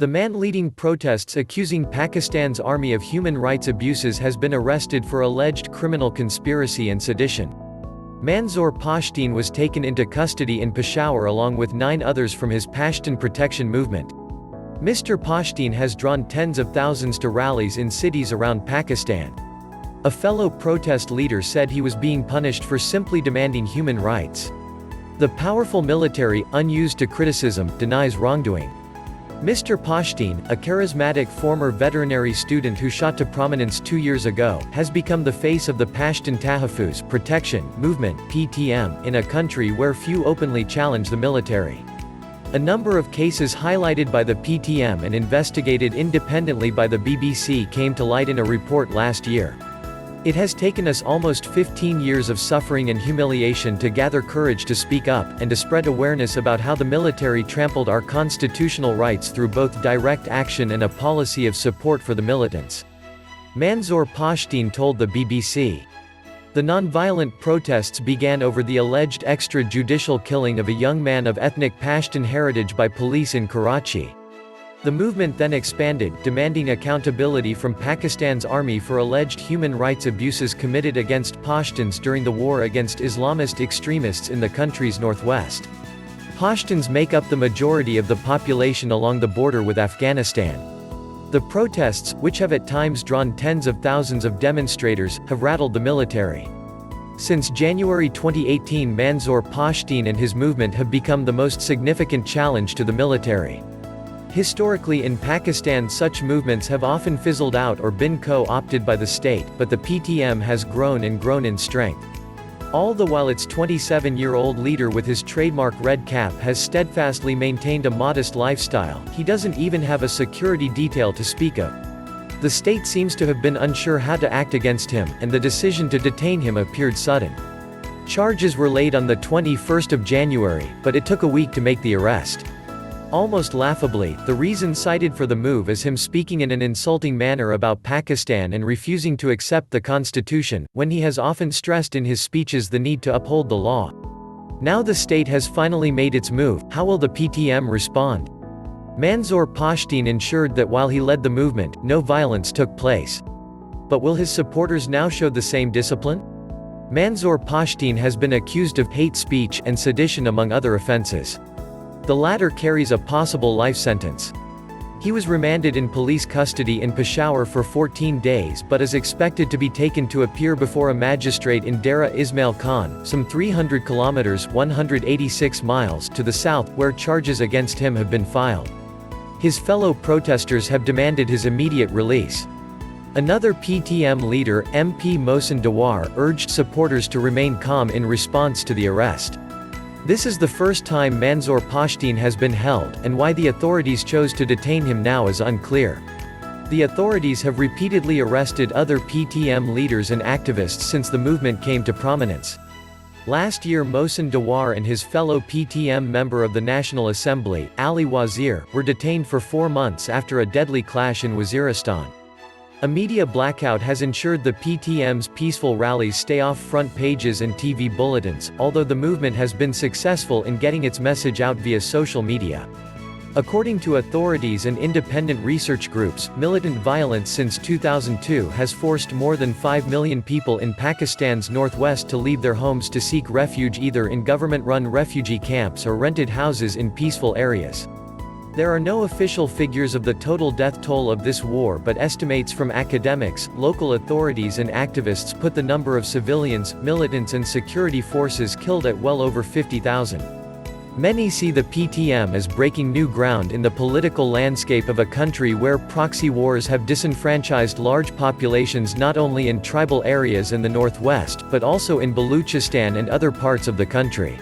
The man leading protests accusing Pakistan's army of human rights abuses has been arrested for alleged criminal conspiracy and sedition. Manzoor Pashteen was taken into custody in Peshawar along with 9 others from his Pashtun Protection Movement. Mr. Pashteen has drawn tens of thousands to rallies in cities around Pakistan. A fellow protest leader said he was being punished for simply demanding human rights. The powerful military, unused to criticism, denies wrongdoing. Mr. Pashteen, a charismatic former veterinary student who shot to prominence 2 years ago, has become the face of the Pashtun Tahaffuz Protection Movement (PTM) in a country where few openly challenge the military. A number of cases highlighted by the PTM and investigated independently by the BBC came to light in a report last year. It has taken us almost 15 years of suffering and humiliation to gather courage to speak up, and to spread awareness about how the military trampled our constitutional rights through both direct action and a policy of support for the militants. Manzoor Pashteen told the BBC. The non-violent protests began over the alleged extrajudicial killing of a young man of ethnic Pashtun heritage by police in Karachi. The movement then expanded, demanding accountability from Pakistan's army for alleged human rights abuses committed against Pashtuns during the war against Islamist extremists in the country's northwest. Pashtuns make up the majority of the population along the border with Afghanistan. The protests, which have at times drawn tens of thousands of demonstrators, have rattled the military. Since January 2018, Manzoor Pashteen and his movement have become the most significant challenge to the military. Historically in Pakistan, such movements have often fizzled out or been co-opted by the state, but the PTM has grown and grown in strength. All the while its 27-year-old leader with his trademark red cap has steadfastly maintained a modest lifestyle. He doesn't even have a security detail to speak of. The state seems to have been unsure how to act against him, and the decision to detain him appeared sudden. Charges were laid on the 21st of January, but it took a week to make the arrest. Almost laughably, the reason cited for the move is him speaking in an insulting manner about Pakistan and refusing to accept the constitution, when he has often stressed in his speeches the need to uphold the law. Now the state has finally made its move. How will the PTM respond? Manzoor Pashteen ensured that while he led the movement, no violence took place. But will his supporters now show the same discipline? Manzoor Pashteen has been accused of hate speech and sedition among other offenses. The latter carries a possible life sentence. He was remanded in police custody in Peshawar for 14 days but is expected to be taken to appear before a magistrate in Dera Ismail Khan, some 300 kilometers (186 miles) to the south, where charges against him have been filed. His fellow protesters have demanded his immediate release. Another PTM leader, MP Mohsin Dawar, urged supporters to remain calm in response to the arrest. This is the first time Manzoor Pashteen has been held, and why the authorities chose to detain him now is unclear. The authorities have repeatedly arrested other PTM leaders and activists since the movement came to prominence. Last year, Mohsin Dawar and his fellow PTM member of the National Assembly, Ali Wazir, were detained for 4 months after a deadly clash in Waziristan. A media blackout has ensured the PTM's peaceful rallies stay off front pages and TV bulletins, although the movement has been successful in getting its message out via social media. According to authorities and independent research groups, militant violence since 2002 has forced more than 5 million people in Pakistan's northwest to leave their homes to seek refuge either in government-run refugee camps or rented houses in peaceful areas. There are no official figures of the total death toll of this war, but estimates from academics, local authorities and activists put the number of civilians, militants and security forces killed at well over 50,000. Many see the PTM as breaking new ground in the political landscape of a country where proxy wars have disenfranchised large populations not only in tribal areas in the northwest, but also in Baluchistan and other parts of the country.